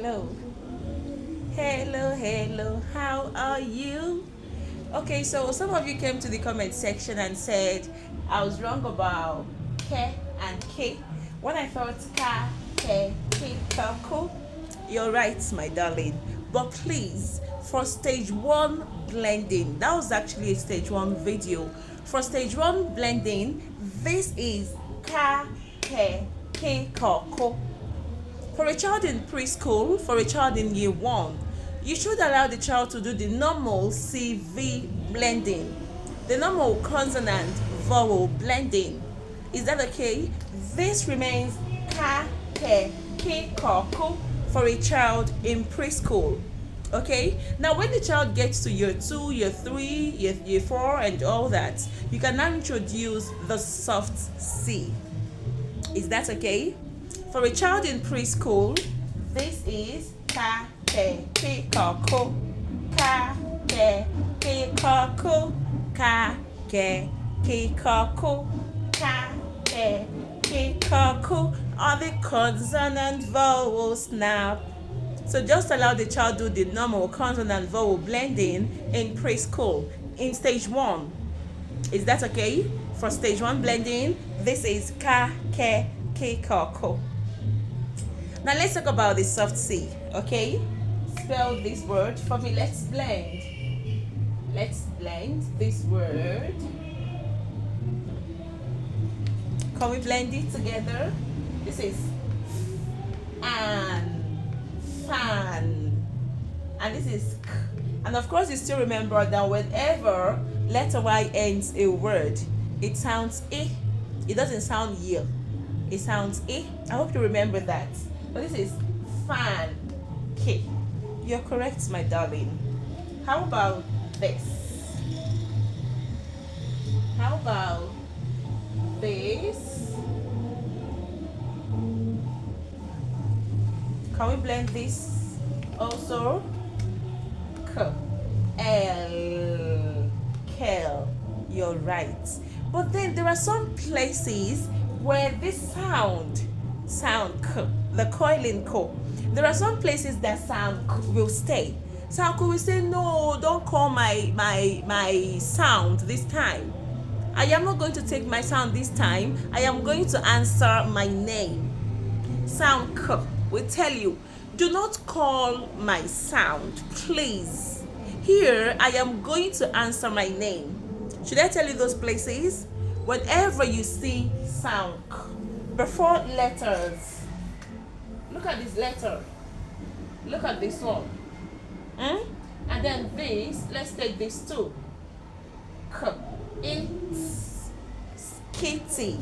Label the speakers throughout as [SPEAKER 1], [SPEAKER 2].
[SPEAKER 1] Hello. Hello, hello. How are you? Okay, so some of you came to the comment section and said I was wrong about K and K. When I thought K, K, K, K. You're right, my darling. But please, for stage one blending, that was actually a stage one video. For stage one blending, this is K, K, K, K. For a child in preschool, for a child in year one, you should allow the child to do the normal CV blending, the normal consonant vowel blending. Is that okay? This remains ka, ke, ki, ko, ku for a child in preschool. Okay, now when the child gets to year 2, year 3, year 4 and all that, you can now introduce the soft C. Is that okay? For a child in preschool, this is ka, ke, ki, ko, ko. Ka, ke, ki, ko, ko. Ka, ke, ki, ko, ko. Ka, ke, ki, ko, ko. Are the consonant vowels now? So just allow the child do the normal consonant vowel blending in preschool in stage 1. Is that okay? For stage 1 blending, this is ka, ke, ki, ko, ko. Now let's talk about the soft C, okay? Spell this word for me. Let's blend. Let's blend this word. Can we blend it together? This is an, fan. And this is k. And of course you still remember that whenever letter Y ends a word, it sounds I. It doesn't sound y. It sounds I. I hope you remember that. But this is fan. K. You're correct, my darling. How about this? How about this? Can we blend this also? K. L. Kel. You're right. But then there are some places where this sound k, the coiling ko. There are some places that sound k will stay. Sound ko will say, no, don't call my sound this time. I am not going to take my sound this time. I am going to answer my name. Sound k will tell you, do not call my sound, please. Here, I am going to answer my name. Should I tell you those places? Whenever you see sound k, before letters, look at this letter, look at this one, and then this, let's take this too. K, it's kitty.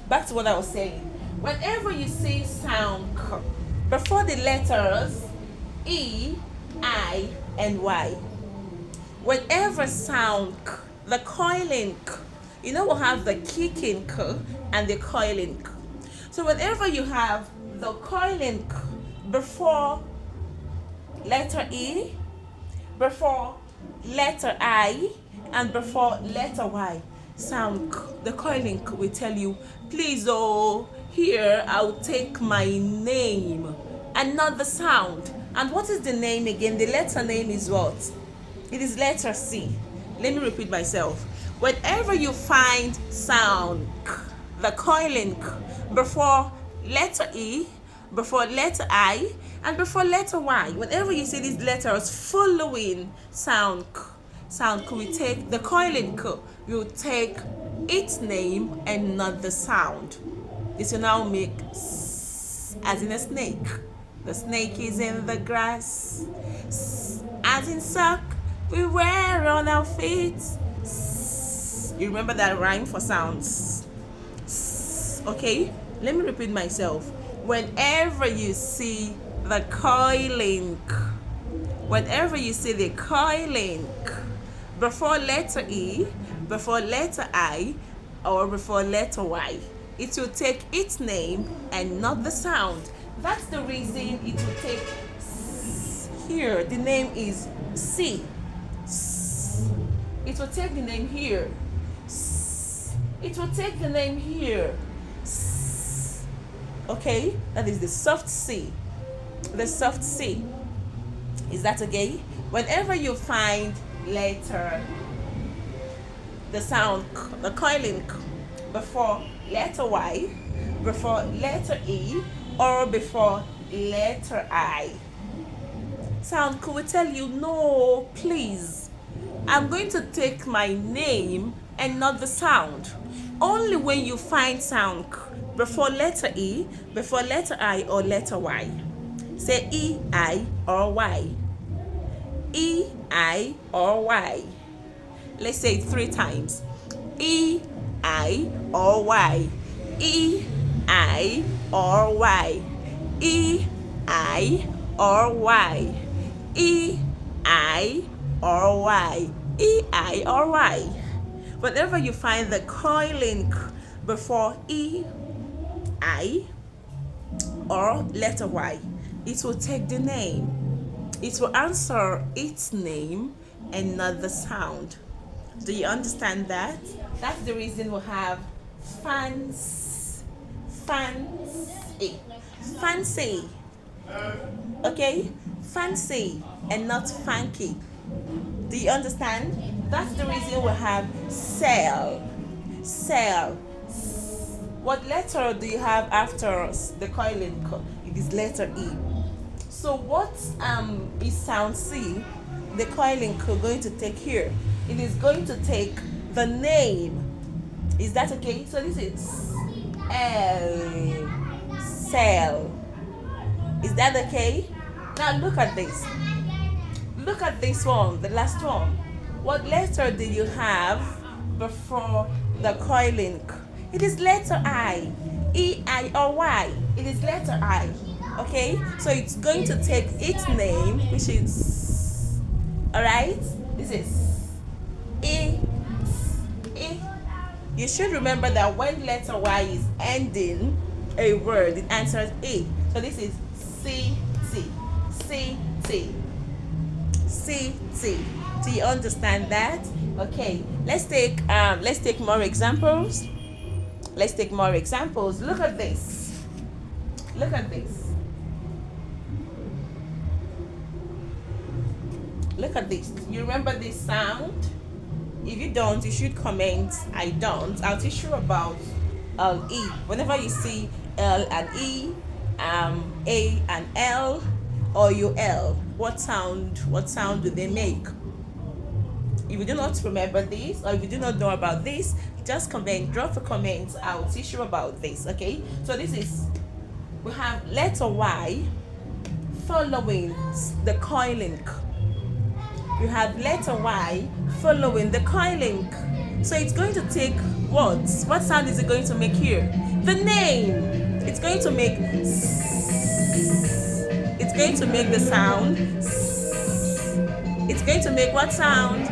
[SPEAKER 1] Back to what I was saying. Whenever you see sound k, before the letters E, I, and Y, whenever sound k, the coiling k, you know we'll have the kicking k and the coiling k. So whenever you have the coiling k before letter E, before letter I, and before letter Y, sound k, the coiling k will tell you, please, oh, here I'll take my name and not the sound. And what is the name again? The letter name is what? It is letter C. Let me repeat myself. Whenever you find sound k, the coiling k, before letter E, before letter I, and before letter Y, whenever you see these letters following sound k will take, the coiling k will take its name and not the sound. This will now make s, as in a snake. The snake is in the grass. S, as in sock we wear on our feet. S, you remember that rhyme for sounds? S, okay? Let me repeat myself. Whenever you see the coiling k, whenever you see the coiling k, before letter E, before letter I, or before letter Y, it will take its name and not the sound. That's the reason it will take s, here. The name is C. S, it will take the name here. S, it will take the name here. S, okay, that is the soft C. the soft C. Is that okay? Whenever you find letter, the sound k, the coiling k, before letter Y, before letter E, or before letter I, sound k will tell you, no, please, I'm going to take my name and not the sound. Only when you find sound k before letter E, before letter I, or letter Y. Say E, I, or Y. E, I, or Y. Let's say it 3 times. E, I, or Y. E, I, or Y. E, I, or Y. E, I, or Y. E, I, or Y. Whenever you find the coiling k before E, I, or letter Y, it will take the name. It will answer its name and not the sound. Do you understand that? That's the reason we have fancy. Fancy. Okay? Fancy and not funky. Do you understand? That's the reason we have sell. Sell. What letter do you have after the coiling? It is letter E. So what is sound C, the coiling going to take here? It is going to take the name. Is that okay? So this is L, cell. Is that okay? Now look at this. Look at this one, the last one. What letter did you have before the coiling? It is letter I. E, I, or Y. It is letter I. Okay? So it's going to take its name, which is, alright? This is E. E. You should remember that when letter Y is ending a word, it answers E. So this is C, T. C, T. C, T. Do you understand that? Okay. Let's take more examples. Let's take more examples. Look at this. Look at this. Look at this. You remember this sound? If you don't, you should comment. I don't. I'll teach you about E. Whenever you see L and E, A and L, or UL, what sound do they make? If you do not remember this, or if you do not know about this, just comment, drop a comment. I'll teach you about this. Okay? So this is, we have letter Y following the coiling. You have letter Y following the coiling. So it's going to take what? What sound is it going to make here? The name. It's going to make it's going to make the sound. It's going to make what sound?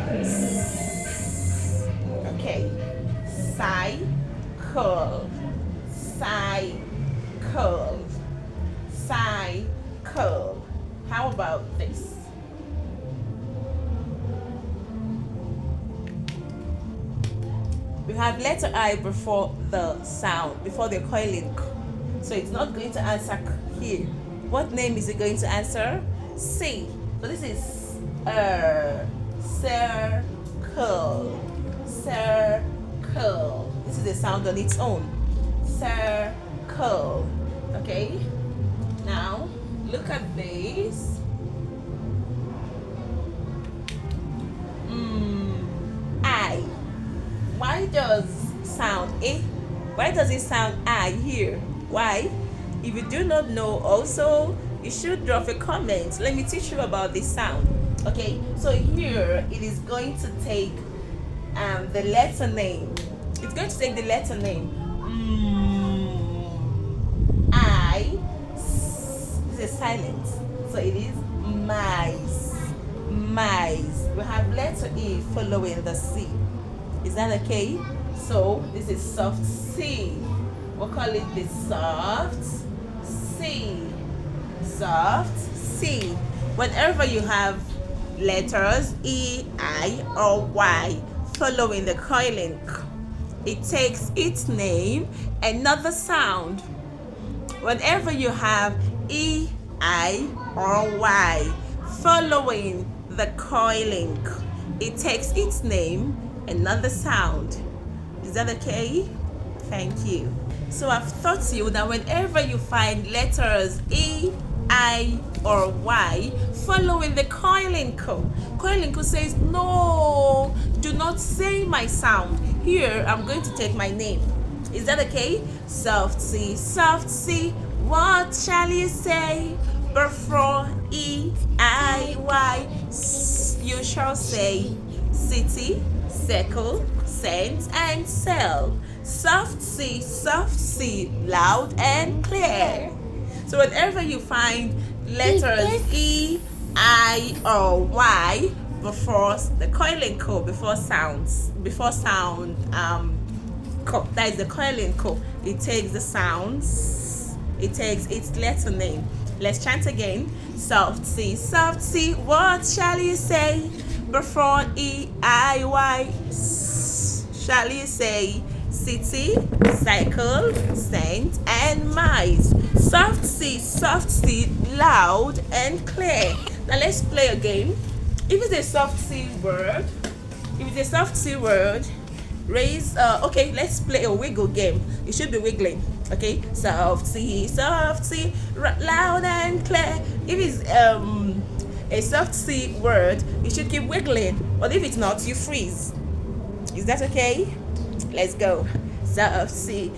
[SPEAKER 1] Okay. Cycle. Cycle. Cycle. How about this? We have letter I before the sound, before the coiling. So it's not going to answer here. What name is it going to answer? C. So this is circle. Circle. This is a sound on its own. Circle. Okay? Now, look at this. I. Why does sound A? Why does it sound I here? Why? If you do not know also, you should drop a comment. Let me teach you about this sound. Okay, so here it is going to take the letter name. It's going to take the letter name. I. This is silent. So it is mice. Mice. We have letter E following the C. Is that okay? So this is soft C. We'll call it the soft C. Soft C. Whenever you have letters E, I, or Y following the coiling, it takes its name, another sound. Whenever you have E, I, or Y, following the coiling. It takes its name and not the sound. Is that okay? Thank you. So I've taught you that whenever you find letters E, I, or Y following the coiling code says, no, do not say my sound. Here, I'm going to take my name. Is that okay? Soft C, what shall you say? Before E, I, Y, you shall say city, circle, scent, and cell. Soft C, loud and clear. So whenever you find letters E, I, or Y before the coiling code, before sound, that is the coiling code. It takes the sounds. It takes its letter name. Let's chant again. Soft C, what shall you say? Before E, I, Y, shall you say city, cycle, scent, and mice. Soft C, loud and clear. Now let's play a game. If it's a soft C word, raise, okay, let's play a wiggle game. You should be wiggling, okay? Soft C, loud and clear. If it's a soft C word, you should keep wiggling, but if it's not, you freeze. Is that okay? Let's go. Soft C,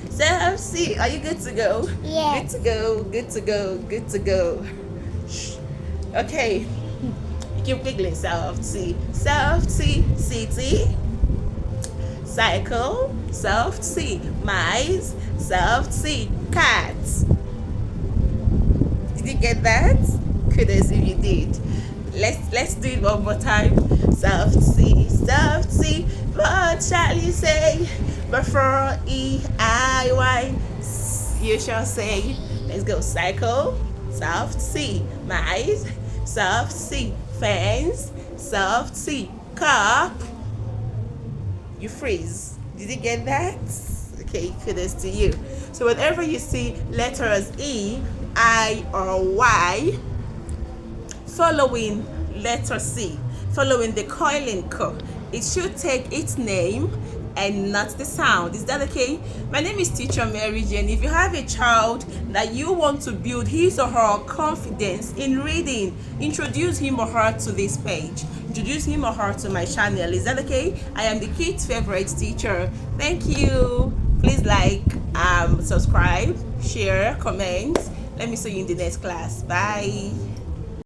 [SPEAKER 1] are you good to go?
[SPEAKER 2] Yeah.
[SPEAKER 1] Good to go. Okay, you keep wiggling. Soft C, city, cycle, soft C, mice, soft C, cat. Did you get that? Kudos if you did. Let's do it one more time. Soft C, what shall you say? Before E, I, Y, you shall say. Let's go. Cycle, soft C, mice, soft C, fence, soft C, cup. You freeze. Did you get that? Okay, kudos to you. So whenever you see letters E, I, or Y following letter C, following the coiling code, it should take its name and not the sound. Is that okay? My name is Teacher Mary Jane. If you have a child that you want to build his or her confidence in reading, introduce him or her to this page. Introduce him or her to my channel. Is that okay? I am the kids' favorite teacher. Thank you. Please like, subscribe, share, comment. Let me see you in the next class. Bye.